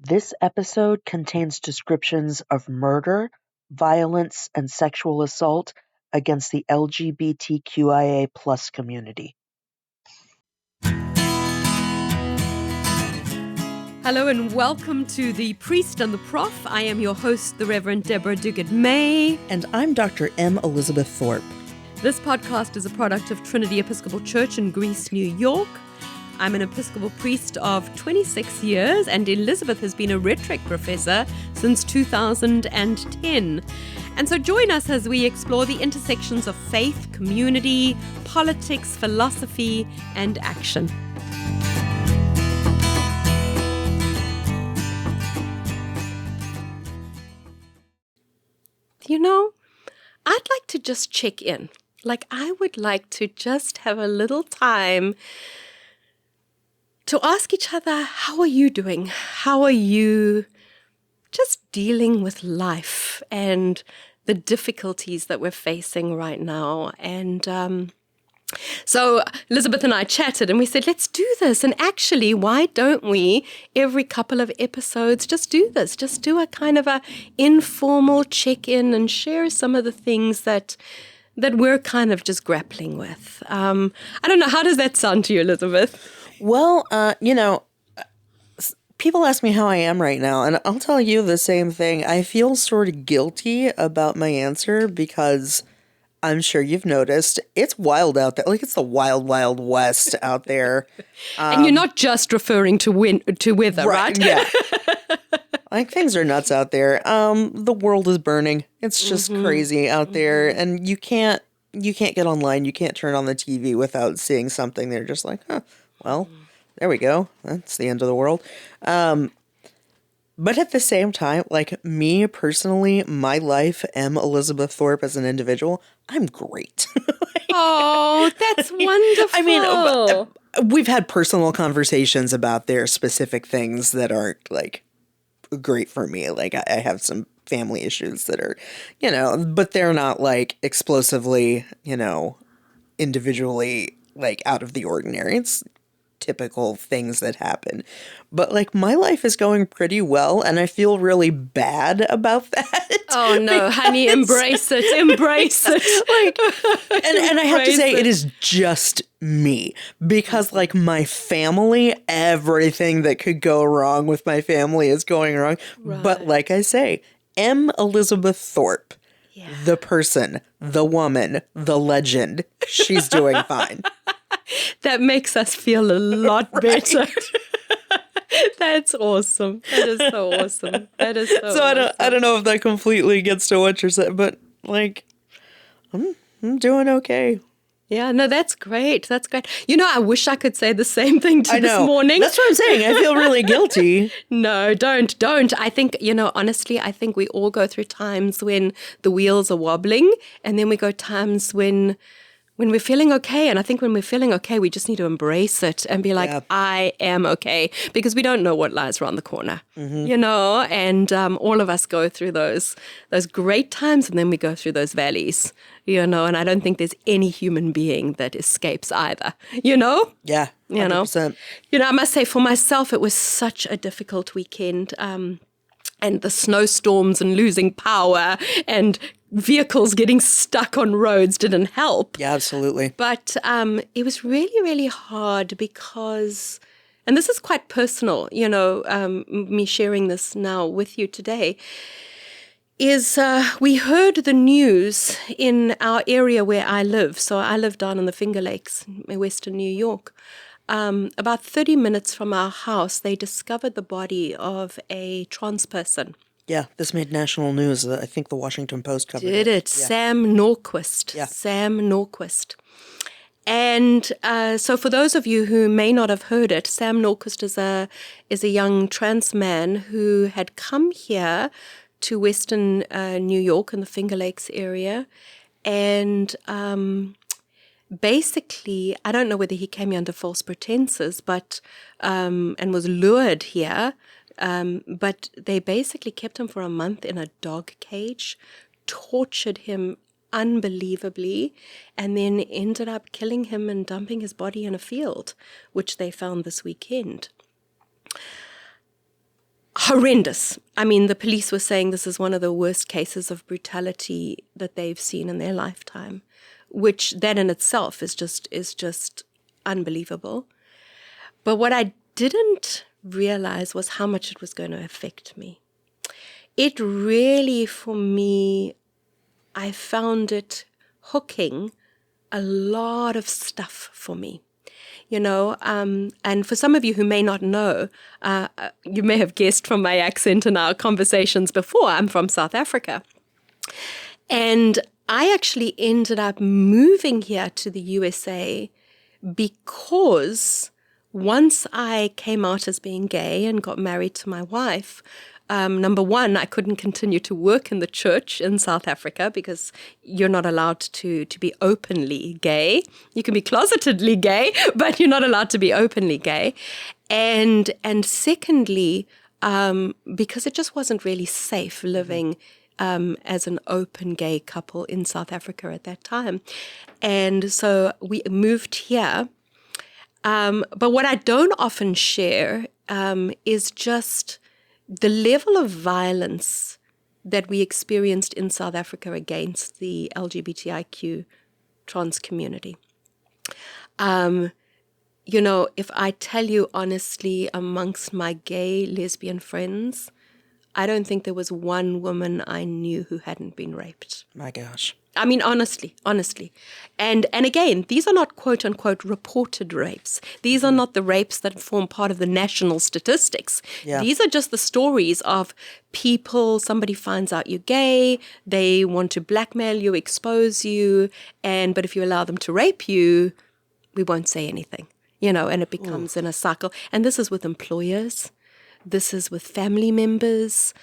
This episode contains descriptions of murder, violence, and sexual assault against the LGBTQIA+ community. Hello and welcome to The Priest and the Prof. I am your host, the Reverend Deborah Duguid-May. And I'm Dr. M. Elizabeth Thorpe. This podcast is a product of Trinity Episcopal Church in Greece, New York. I'm an Episcopal priest of 26 years, and Elizabeth has been a rhetoric professor since 2010. And so join us as we explore the intersections of faith, community, politics, philosophy, and action. You know, I'd like to just check in. I would like to just have a little time to ask each other, how are you doing? How are you just dealing with life and the difficulties that we're facing right now? And so Elizabeth and I chatted and we said, let's do this. And actually, why don't we, every couple of episodes, just do this? Just do a kind of a informal check-in and share some of the things that we're kind of just grappling with. I don't know, how does that sound to you, Elizabeth? Well, people ask me how I am right now, and I'll tell you the same thing. I feel sort of guilty about my answer because I'm sure you've noticed it's wild out there. It's the wild, wild west out there. And you're not just referring to weather, right? Yeah. Things are nuts out there. The world is burning. It's just crazy out there, and you can't get online. You can't turn on the TV without seeing something. They're just like, well, there we go. That's the end of the world. But at the same time, me personally, my life, M. Elizabeth Thorpe as an individual, I'm great. Oh, that's wonderful. I mean, we've had personal conversations about their specific things that aren't great for me. I have some family issues that are, but they're not explosively, individually out of the ordinary. It's typical things that happen. But my life is going pretty well, and I feel really bad about that. Oh no, honey, embrace it. Embrace it. And I have to say, it is just me. Because my family, everything that could go wrong with my family is going wrong. Right. But like I say, M. Elizabeth Thorpe, the person, the woman, the legend, she's doing fine. That makes us feel a lot better. That's awesome. That is so awesome. That is so awesome. I don't know if that completely gets to what you're saying, but I'm doing okay. Yeah, no, that's great. That's great. I wish I could say the same thing this morning. That's what I'm saying. I feel really guilty. No, don't. I think, honestly, I think we all go through times when the wheels are wobbling, and then we go times when we're feeling okay. And I think when we're feeling okay, we just need to embrace it and be like, I am okay, because we don't know what lies around the corner, and all of us go through those great times, and then we go through those valleys, and I don't think there's any human being that escapes either, Yeah, 100%. I must say for myself, it was such a difficult weekend, and the snowstorms and losing power and vehicles getting stuck on roads didn't help. Yeah, absolutely. But it was really, really hard because, and this is quite personal, me sharing this now with you today, is we heard the news in our area where I live. So I live down in the Finger Lakes, in Western New York. About 30 minutes from our house, they discovered the body of a trans person. Yeah, this made national news. I think the Washington Post covered it. Did it? Yeah. Sam Norquist. Yeah. Sam Norquist. And so for those of you who may not have heard it, Sam Norquist is a young trans man who had come here to Western New York in the Finger Lakes area. And basically, I don't know whether he came here under false pretenses, but and was lured here. But they basically kept him for a month in a dog cage, tortured him unbelievably, and then ended up killing him and dumping his body in a field, which they found this weekend. horrendous. I mean, the police were saying this is one of the worst cases of brutality that they've seen in their lifetime, which that in itself is just unbelievable. But what I didn't realize was how much it was going to affect me. It really, for me, I found it hooking a lot of stuff for me. And for some of you who may not know, you may have guessed from my accent in our conversations before, I'm from South Africa. And I actually ended up moving here to the USA because once I came out as being gay and got married to my wife, number one, I couldn't continue to work in the church in South Africa because you're not allowed to be openly gay. You can be closetedly gay, but you're not allowed to be openly gay. And secondly, because it just wasn't really safe living as an open gay couple in South Africa at that time. And so we moved here. But what I don't often share is just the level of violence that we experienced in South Africa against the LGBTIQ trans community. If I tell you honestly, amongst my gay lesbian friends, I don't think there was one woman I knew who hadn't been raped. My gosh. I mean, honestly. And again, these are not quote unquote reported rapes. These are not the rapes that form part of the national statistics. Yeah. These are just the stories of people, somebody finds out you're gay, they want to blackmail you, expose you, but if you allow them to rape you, we won't say anything, and it becomes in a cycle. And this is with employers. This is with family members,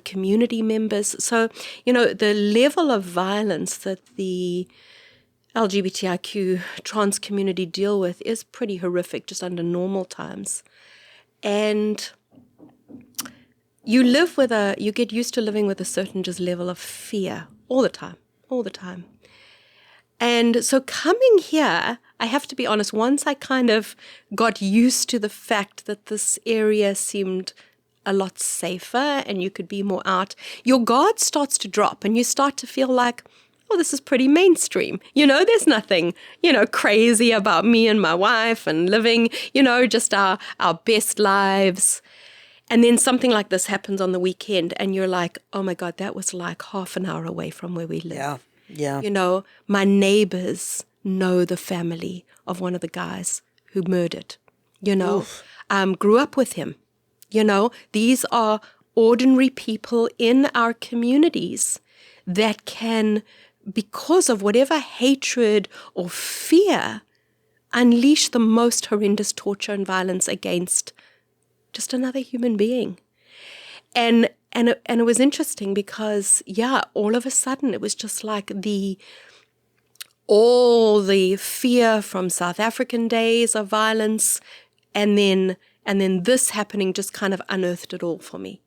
community members. So, the level of violence that the LGBTIQ trans community deal with is pretty horrific just under normal times. And you get used to living with a certain just level of fear all the time. And so coming here, I have to be honest, once I kind of got used to the fact that this area seemed a lot safer and you could be more out, your guard starts to drop and you start to feel like, oh, this is pretty mainstream. There's nothing, crazy about me and my wife and living, just our best lives. And then something like this happens on the weekend and you're like, oh my God, that was like half an hour away from where we live. Yeah. My neighbors know the family of one of the guys who murdered, grew up with him. These are ordinary people in our communities that can, because of whatever hatred or fear, unleash the most horrendous torture and violence against just another human being. And it was interesting because, all of a sudden it was just like all the fear from South African days of violence, and then this happening just kind of unearthed it all for me,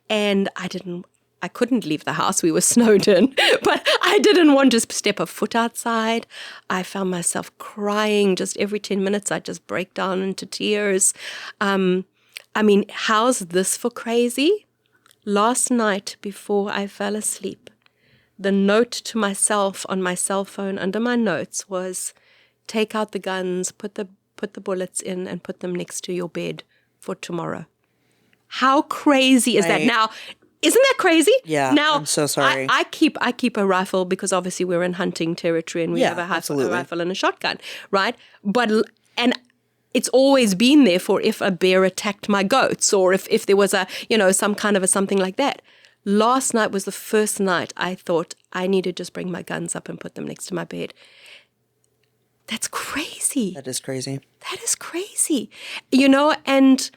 And I couldn't leave the house. We were snowed in, but I didn't want to step a foot outside. I found myself crying just every 10 minutes. I'd just break down into tears. How's this for crazy? Last night before I fell asleep, the note to myself on my cell phone under my notes was, take out the guns, put the bullets in and put them next to your bed for tomorrow. How crazy is that? Now, isn't that crazy? Yeah, now, I'm so sorry. I keep a rifle because obviously we're in hunting territory and we have a rifle and a shotgun, right? And it's always been there for if a bear attacked my goats or if there was some kind of something like that. Last night was the first night I thought I need to just bring my guns up and put them next to my bed. That's crazy. That is crazy. And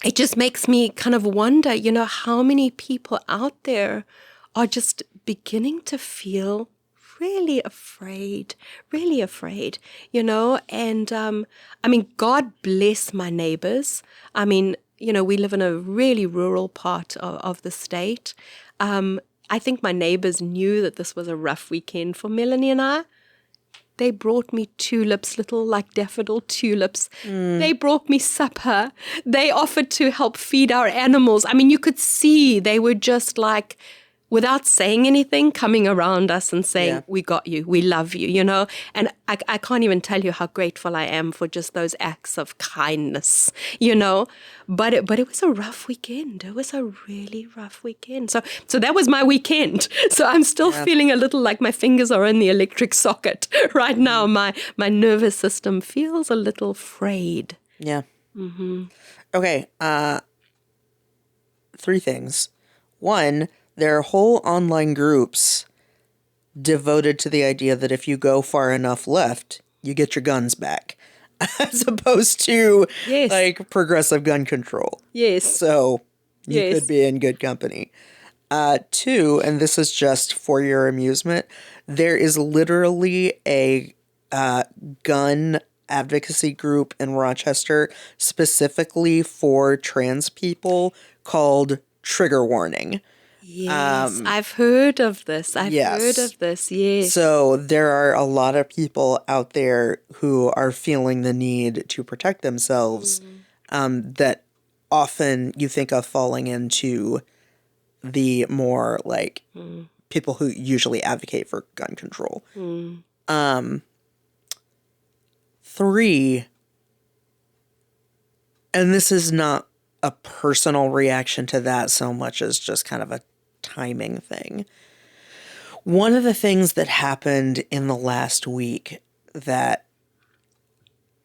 it just makes me kind of wonder, how many people out there are just beginning to feel really afraid, and God bless my neighbors. We live in a really rural part of the state. I think my neighbors knew that this was a rough weekend for Melanie and I. They brought me tulips, little like daffodil tulips. They brought me supper. They offered to help feed our animals. I mean, you could see they were just like, without saying anything, coming around us and saying, we got you, we love you, you know? And I can't even tell you how grateful I am for just those acts of kindness, you know? But it was a rough weekend. It was a really rough weekend. So that was my weekend. So I'm still feeling a little like my fingers are in the electric socket right now. My nervous system feels a little frayed. Yeah. Okay. 3 things. 1, there are whole online groups devoted to the idea that if you go far enough left, you get your guns back, as opposed to like progressive gun control. Yes. So you could be in good company. 2, and this is just for your amusement, there is literally a gun advocacy group in Rochester specifically for trans people called Trigger Warning. Yes, I've heard of this. I've heard of this, yes. So there are a lot of people out there who are feeling the need to protect themselves that often you think of falling into the more like people who usually advocate for gun control. 3, and this is not a personal reaction to that so much as just kind of a timing thing. One of the things that happened in the last week that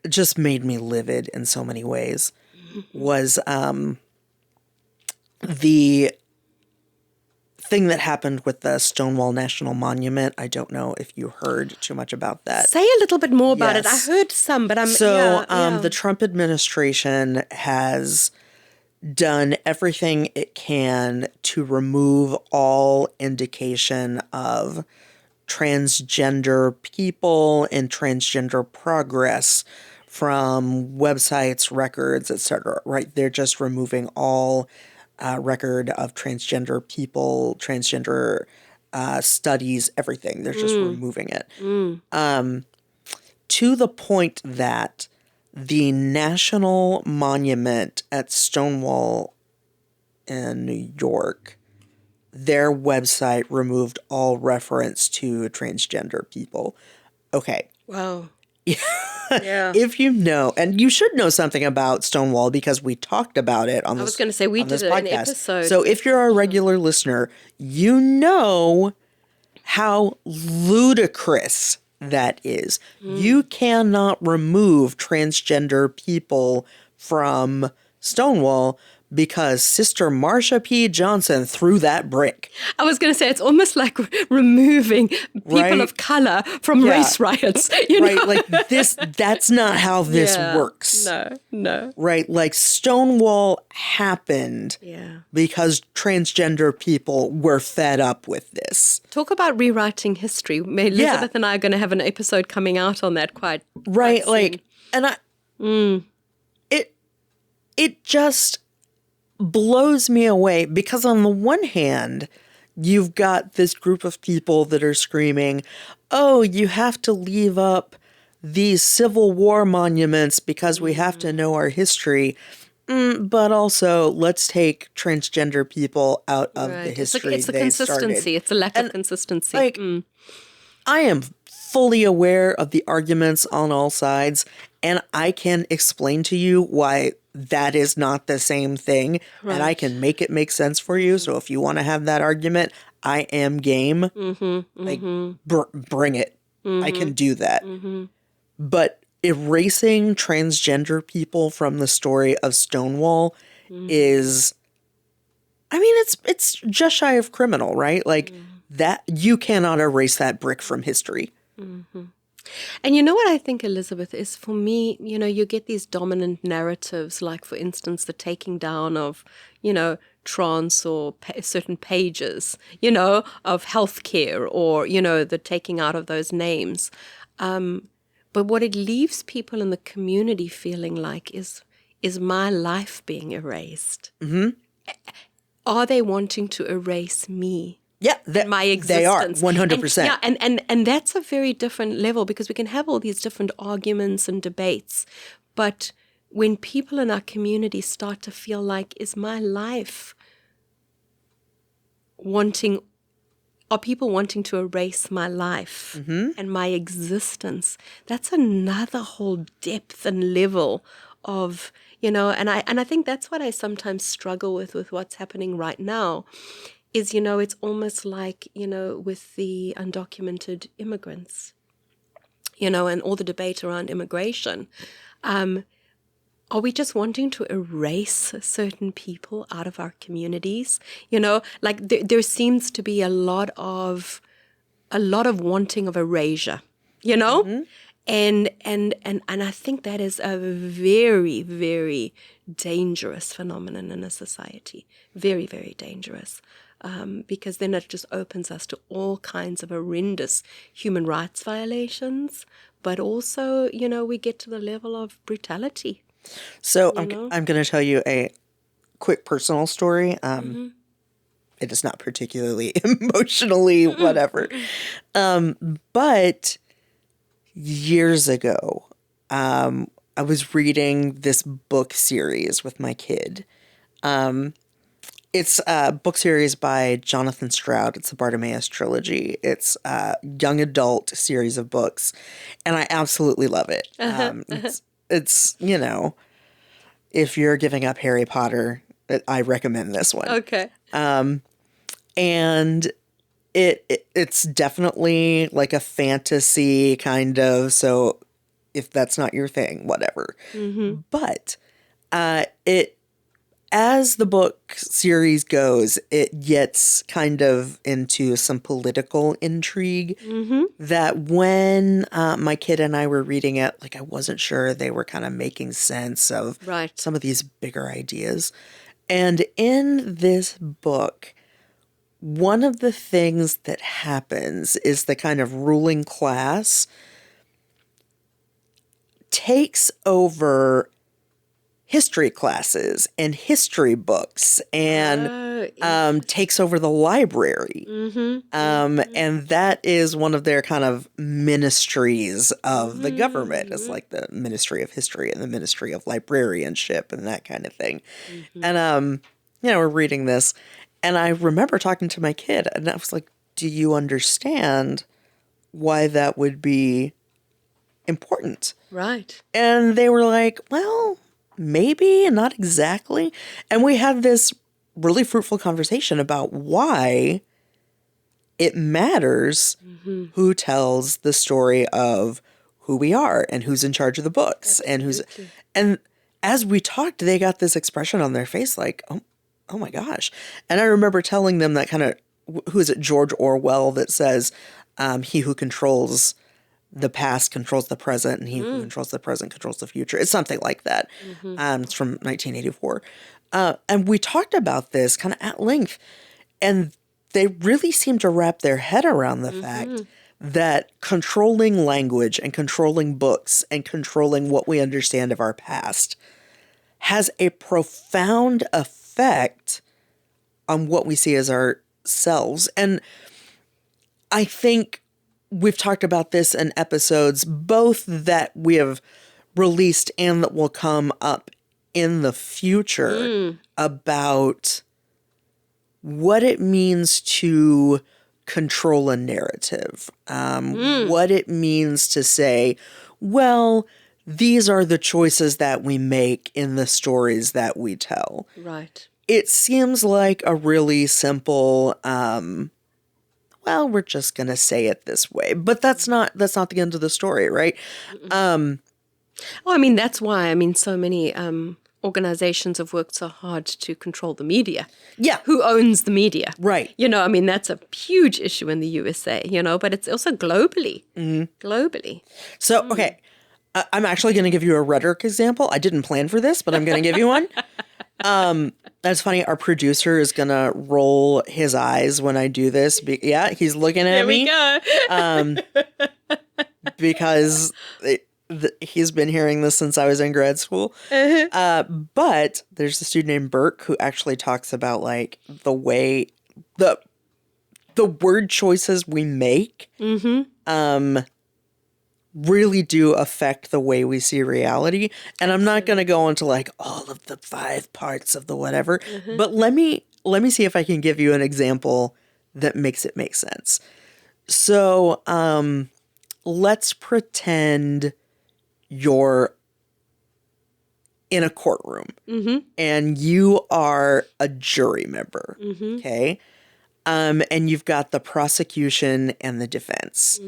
just made me livid in so many ways was the thing that happened with the Stonewall National Monument. I don't know if you heard too much about that. Say a little bit more about it. I heard some, but the Trump administration has done everything it can to remove all indication of transgender people and transgender progress from websites, records, etc. Right? They're just removing all record of transgender people, transgender studies, everything. They're just removing it. To the point that the National Monument at Stonewall in New York, their website removed all reference to transgender people. Okay. Wow. If you know, and you should know something about Stonewall because we talked about it on this. I was going to say we did an episode. So if you're a regular listener, you know how ludicrous that is. You cannot remove transgender people from Stonewall because Sister Marsha P. Johnson threw that brick. I was going to say, it's almost like removing people of color from race riots. You know? Like that's not how this works. No. Right, like Stonewall happened because transgender people were fed up with this. It Talk about rewriting history. Elizabeth and I are going to have an episode coming out on that quite right. soon. Like, and it just blows me away because on the one hand, you've got this group of people that are screaming, "Oh, you have to leave up these Civil War monuments because we have to know our history." But also, let's take transgender people out of the history. It's the consistency. Started. It's a lack of consistency. Like, I am fully aware of the arguments on all sides, and I can explain to you why that is not the same thing, and I can make it make sense for you. So if you want to have that argument, I am game. Bring it. I can do that. But erasing transgender people from the story of Stonewall is, I mean, it's just shy of criminal, right? Like that, you cannot erase that brick from history. And you know what I think, Elizabeth, is for me, you know, you get these dominant narratives, like, for instance, the taking down of, you know, trans or certain pages, you know, of healthcare, or, you know, the taking out of those names. But what it leaves people in the community feeling like is my life being erased? Are they wanting to erase me? Yeah, my existence. they are 100%. Yeah, and that's a very different level, because we can have all these different arguments and debates, but when people in our community start to feel like, is my life are people wanting to erase my life and my existence? That's another whole depth and level of, and I think that's what I sometimes struggle with what's happening right now. Is, it's almost like, with the undocumented immigrants, and all the debate around immigration. Are we just wanting to erase certain people out of our communities? Like there seems to be a lot of wanting of erasure, And I think that is a very, very dangerous phenomenon in a society. Very, very dangerous. Because then it just opens us to all kinds of horrendous human rights violations, but also, we get to the level of brutality. So I'm going to tell you a quick personal story. It is not particularly emotionally whatever. But years ago, I was reading this book series with my kid. It's a book series by Jonathan Stroud. It's the Bartimaeus trilogy. It's a young adult series of books, and I absolutely love it. It's if you're giving up Harry Potter, I recommend this one. Okay. And it's definitely like a fantasy kind of, so if that's not your thing, whatever. But as the book series goes, it gets kind of into some political intrigue that when my kid and I were reading it, like I wasn't sure they were kind of making sense of some of these bigger ideas. And in this book, one of the things that happens is the kind of ruling class takes over history classes and history books and takes over the library. And that is one of their kind of ministries of the government. It's like the Ministry of History and the Ministry of Librarianship and that kind of thing. And, we're reading this, and I remember talking to my kid, and I was like, do you understand why that would be important? Right. And they were like, well, maybe, not exactly. And we had this really fruitful conversation about why it matters who tells the story of who we are and who's in charge of the books. And as we talked, they got this expression on their face like, oh my gosh. And I remember telling them that kind of, who is it, George Orwell, that says, he who controls the past controls the present, and he who controls the present controls the future. It's something like that. It's from 1984. And we talked about this kind of at length, and they really seemed to wrap their head around the fact that controlling language and controlling books and controlling what we understand of our past has a profound effect on what we see as ourselves. And I think we've talked about this in episodes, both that we have released and that will come up in the future, about what it means to control a narrative, what it means to say, well, these are the choices that we make in the stories that we tell. Right. It seems like a really simple, well, we're just going to say it this way, but that's not the end of the story, right? That's why, so many organizations have worked so hard to control the media. Yeah. Who owns the media? Right. That's a huge issue in the USA, but it's also globally. Globally. So, okay, I'm actually going to give you a rhetoric example. I didn't plan for this, but I'm going to give you one. That's funny. Our producer is going to roll his eyes when I do this. Yeah, he's looking at me. There we go. Because he's been hearing this since I was in grad school. But there's a student named Burke who actually talks about like the way the word choices we make really do affect the way we see reality. And I'm not going to go into like all of the 5 parts of the whatever, but let me see if I can give you an example that makes it make sense. So, let's pretend you're in a courtroom and you are a jury member. Okay. And you've got the prosecution and the defense.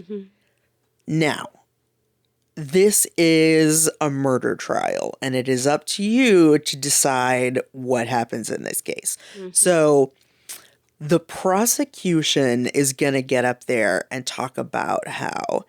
Now, this is a murder trial, and it is up to you to decide what happens in this case. So the prosecution is going to get up there and talk about how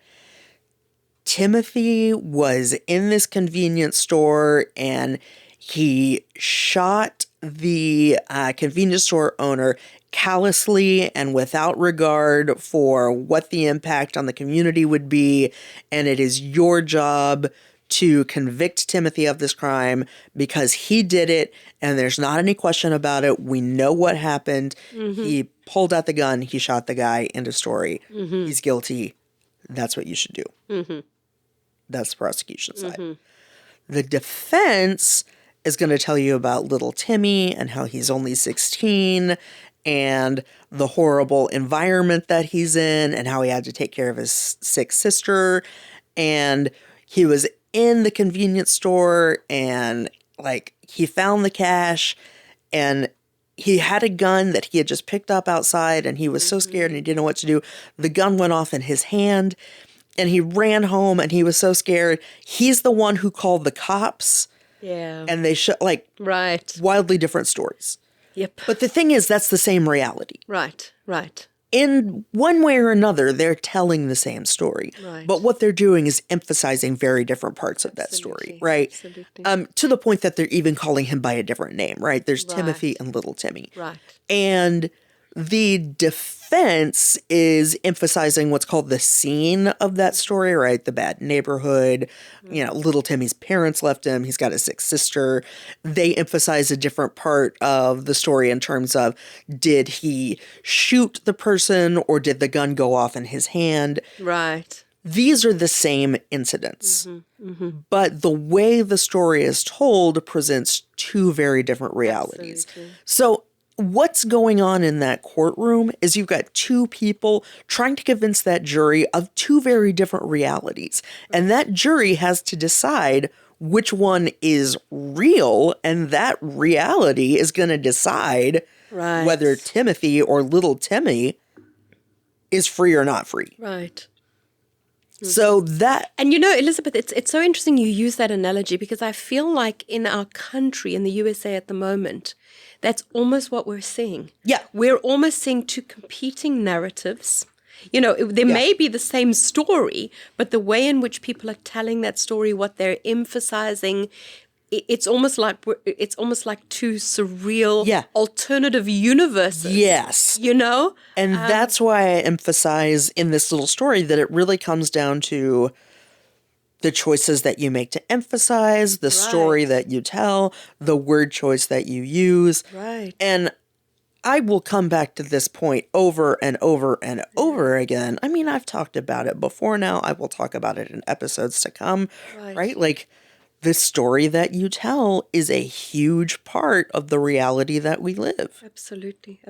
Timothy was in this convenience store and he shot the convenience store owner callously and without regard for what the impact on the community would be. And it is your job to convict Timothy of this crime because he did it and there's not any question about it. We know what happened. He pulled out the gun. He shot the guy. End of story. He's guilty. That's what you should do. That's the prosecution side. The defense is going to tell you about little Timmy and how he's only 16 and the horrible environment that he's in and how he had to take care of his sick sister. And he was in the convenience store and like he found the cash and he had a gun that he had just picked up outside and he was so scared and he didn't know what to do. The gun went off in his hand. And he ran home and he was so scared. He's the one who called the cops. Yeah. And they right. Wildly different stories. Yep. But the thing is, that's the same reality. Right. In one way or another, they're telling the same story. Right. But what they're doing is emphasizing very different parts of that story, right? Absolutely. To the point that they're even calling him by a different name, right? There's Timothy and little Timmy. Right. And the defense is emphasizing what's called the scene of that story, right? The bad neighborhood, little Timmy's parents left him. He's got a sick sister. They emphasize a different part of the story in terms of, did he shoot the person or did the gun go off in his hand? Right. These are the same incidents, but the way the story is told presents 2 very different realities. Absolutely. So what's going on in that courtroom is you've got 2 people trying to convince that jury of 2 very different realities. And that jury has to decide which one is real, and that reality is going to decide whether Timothy or little Timmy is free or not free. Right. So that... And Elizabeth, it's so interesting you use that analogy because I feel like in our country, in the USA at the moment, that's almost what we're seeing. Yeah. We're almost seeing 2 competing narratives. There may be the same story, but the way in which people are telling that story, what they're emphasizing, it's almost like 2 surreal alternative universes. Yes. And that's why I emphasize in this little story that it really comes down to the choices that you make to emphasize, the story that you tell, the word choice that you use. Right. And I will come back to this point over and over and over again. I mean, I've talked about it before now. I will talk about it in episodes to come, right? Like, the story that you tell is a huge part of the reality that we live. Absolutely.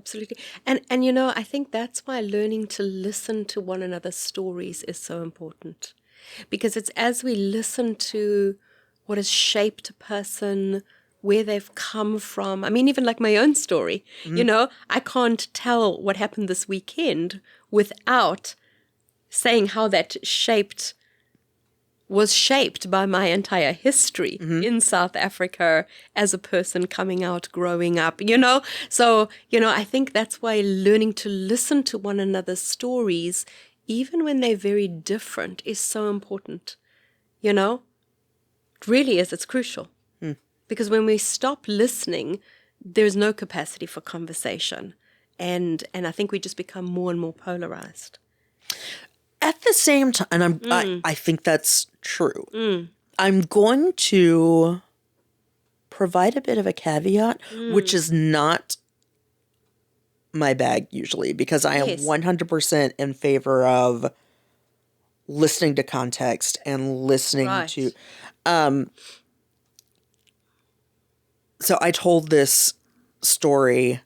And I think that's why learning to listen to one another's stories is so important. Because it's as we listen to what has shaped a person, where they've come from. I mean, even like my own story, I can't tell what happened this weekend without saying how that was shaped by my entire history in South Africa as a person coming out, growing up, So, I think that's why learning to listen to one another's stories, even when they're very different, is so important. It really is. It's crucial. Because when we stop listening, there's no capacity for conversation. And I think we just become more and more polarized. At the same time, and I think that's true. I'm going to provide a bit of a caveat, which is not my bag usually because I am Yes. 100% in favor of listening to context and listening to. Right. So I told this story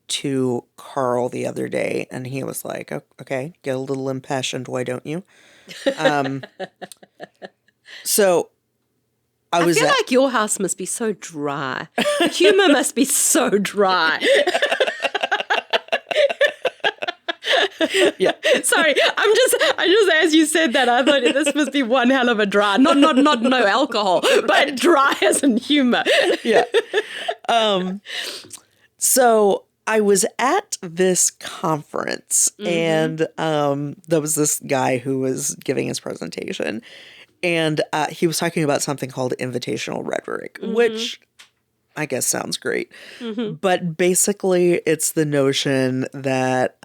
to Carl the other day, and he was like, okay, get a little impassioned, why don't you? So I was feel at, like your house must be so dry. The humor must be so dry. yeah, Sorry, I just as you said that, I thought this must be one hell of a dry. Not no alcohol, but dry as in humor. yeah. So I was at this conference, and there was this guy who was giving his presentation, and he was talking about something called invitational rhetoric, which I guess sounds great. But basically, it's the notion that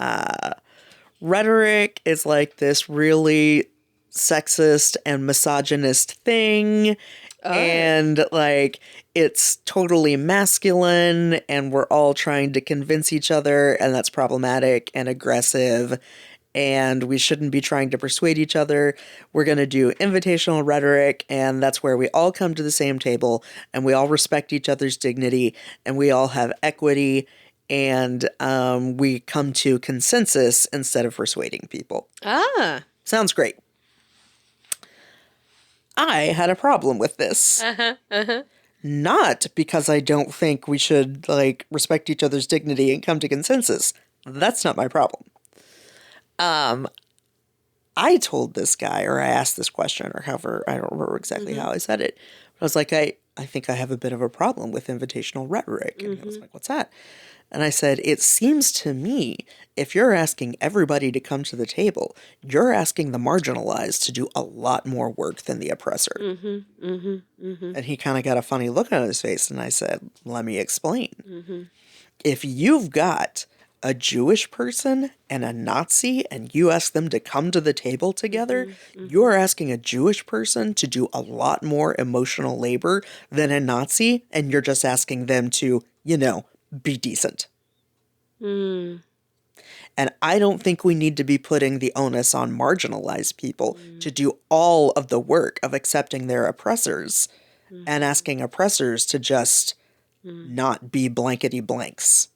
rhetoric is like this really sexist and misogynist thing. And like it's totally masculine, and we're all trying to convince each other, and that's problematic and aggressive, and we shouldn't be trying to persuade each other. We're going to do invitational rhetoric, and that's where we all come to the same table, and we all respect each other's dignity, and we all have equity, and we come to consensus instead of persuading people. Sounds great. I had a problem with this. Not because I don't think we should like respect each other's dignity and come to consensus. That's not my problem. I told this guy, or I asked this question, or however, I don't remember exactly how I said it. But I was like, I think I have a bit of a problem with invitational rhetoric. And he was like, what's that? And I said, it seems to me, if you're asking everybody to come to the table, you're asking the marginalized to do a lot more work than the oppressor. And he kind of got a funny look on his face, and I said, let me explain. If you've got a Jewish person and a Nazi, and you ask them to come to the table together, you're asking a Jewish person to do a lot more emotional labor than a Nazi, and you're just asking them to, be decent. And I don't think we need to be putting the onus on marginalized people to do all of the work of accepting their oppressors and asking oppressors to just not be blankety blanks.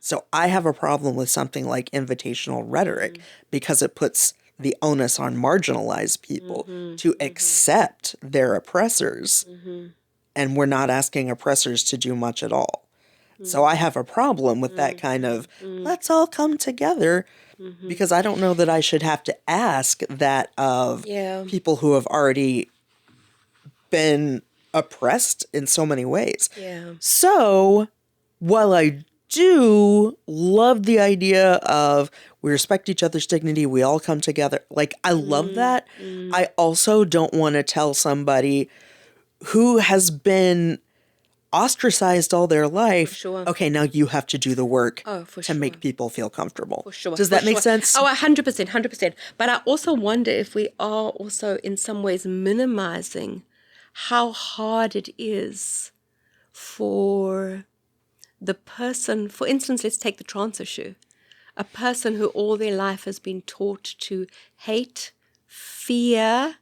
So I have a problem with something like invitational rhetoric because it puts the onus on marginalized people to accept their oppressors, and we're not asking oppressors to do much at all. So I have a problem with that kind of, let's all come together, because I don't know that I should have to ask that of people who have already been oppressed in so many ways. So while I do love the idea of we respect each other's dignity, we all come together, like I love that, I also don't want to tell somebody who has been ostracized all their life, okay, now you have to do the work to make people feel comfortable. Does that make sense? 100%, 100%. But I also wonder if we are also in some ways minimizing how hard it is for the person, for instance, let's take the trans issue, a person who all their life has been taught to hate, fear,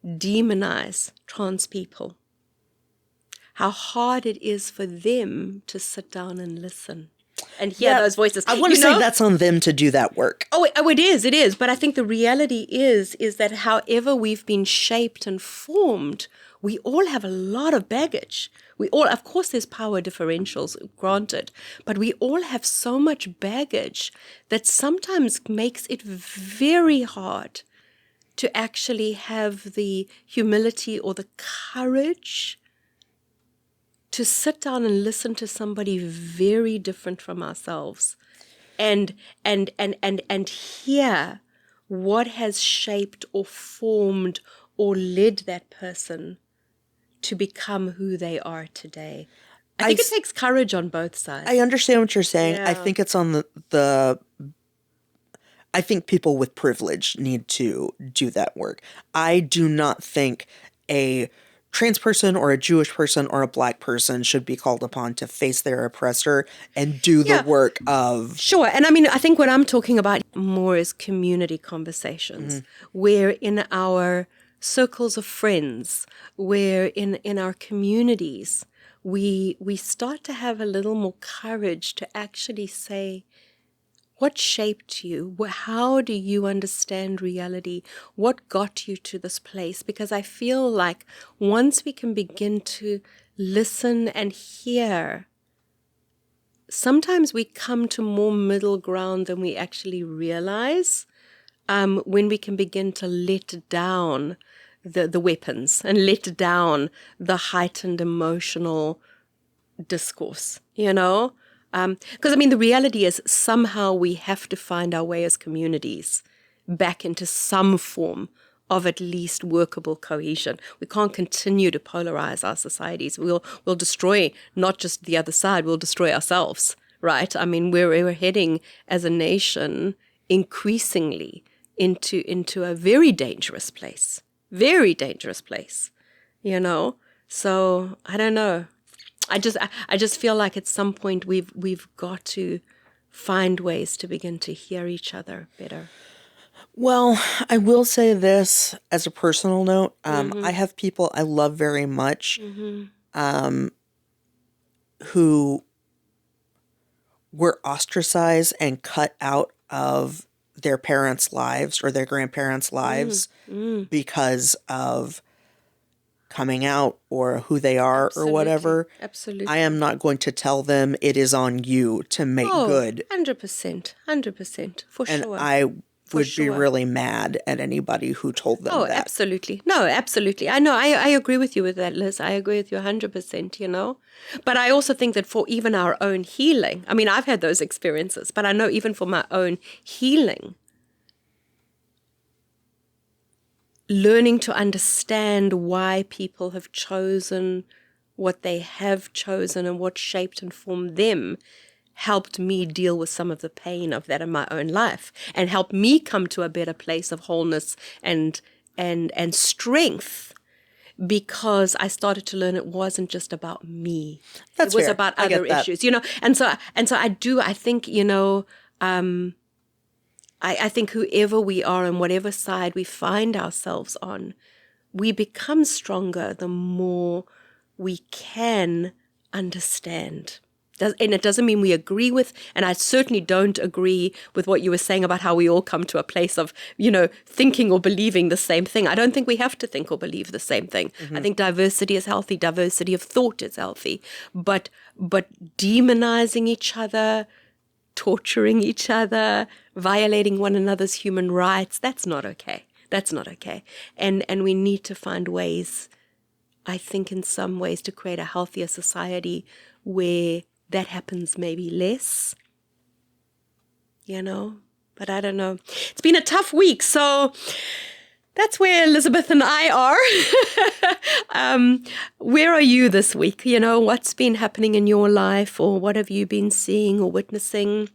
demonize trans people. How hard it is for them to sit down and listen and hear those voices. I want to say that's on them to do that work. Oh, it is. But I think the reality is that however we've been shaped and formed, we all have a lot of baggage. We all, of course, there's power differentials, granted, but we all have so much baggage that sometimes makes it very hard to actually have the humility or the courage to sit down and listen to somebody very different from ourselves and hear what has shaped or formed or led that person to become who they are today. I think it takes courage on both sides. I understand what you're saying. Yeah. I think it's on I think people with privilege need to do that work. I do not think a trans person or a Jewish person or a Black person should be called upon to face their oppressor and do the work of... Sure. And I mean, I think what I'm talking about more is community conversations, where in our circles of friends, where in our communities, we start to have a little more courage to actually say, what shaped you? How do you understand reality? What got you to this place? Because I feel like once we can begin to listen and hear, sometimes we come to more middle ground than we actually realize, when we can begin to let down the weapons and let down the heightened emotional discourse, because I mean, the reality is somehow we have to find our way as communities back into some form of at least workable cohesion. We can't continue to polarize our societies. We'll destroy not just the other side, we'll destroy ourselves, right? I mean, we're heading as a nation increasingly into a very dangerous place. Very dangerous place, So I don't know. I just feel like at some point we've got to find ways to begin to hear each other better. Well, I will say this as a personal note. I have people I love very much who were ostracized and cut out of their parents' lives or their grandparents' lives because of coming out or who they are or whatever. Absolutely. I am not going to tell them it is on you to make good. 100%, for and sure. I would be really mad at anybody who told them that. Absolutely. No, absolutely. I know. I agree with you with that, Liz. I agree with you 100%, But I also think that for even our own healing, I mean, I've had those experiences, but I know even for my own healing, learning to understand why people have chosen what they have chosen and what shaped and formed them helped me deal with some of the pain of that in my own life and helped me come to a better place of wholeness and strength, because I started to learn it wasn't just about me. That's it was fair. about I other get that. issues, And so I think, I think whoever we are and whatever side we find ourselves on, we become stronger the more we can understand. And it doesn't mean we agree with, and I certainly don't agree with what you were saying about how we all come to a place of, thinking or believing the same thing. I don't think we have to think or believe the same thing. I think diversity is healthy. Diversity of thought is healthy. But demonizing each other, torturing each other, violating one another's human rights, that's not okay. That's not okay. And we need to find ways, I think in some ways, to create a healthier society where that happens maybe less, but I don't know. It's been a tough week, so that's where Elizabeth and I are. Where are you this week? What's been happening in your life, or what have you been seeing or witnessing?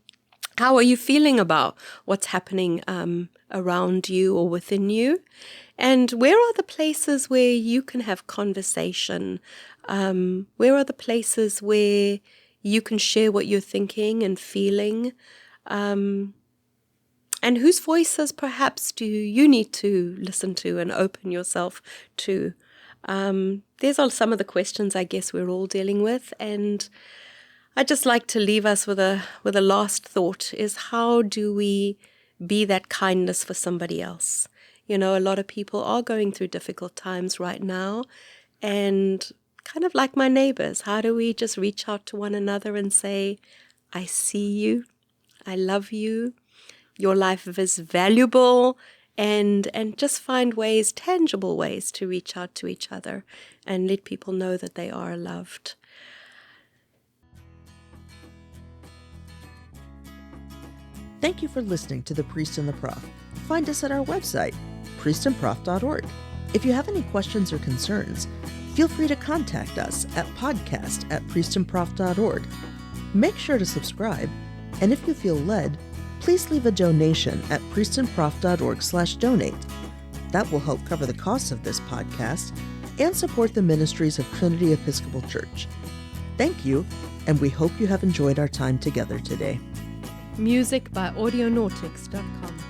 How are you feeling about what's happening around you or within you? And where are the places where you can have conversation? Where are the places where you can share what you're thinking and feeling? And whose voices perhaps do you need to listen to and open yourself to? These are some of the questions I guess we're all dealing with. And I'd just like to leave us with a last thought, is how do we be that kindness for somebody else? A lot of people are going through difficult times right now, and kind of like my neighbors, how do we just reach out to one another and say, I see you, I love you, your life is valuable, and just find ways, tangible ways, to reach out to each other and let people know that they are loved. Thank you for listening to The Priest and the Prof. Find us at our website, priestandprof.org. If you have any questions or concerns, feel free to contact us at podcast@priestandprof.org. Make sure to subscribe, and if you feel led, please leave a donation at priestandprof.org/donate. That will help cover the costs of this podcast and support the ministries of Trinity Episcopal Church. Thank you, and we hope you have enjoyed our time together today. Music by audionautics.com.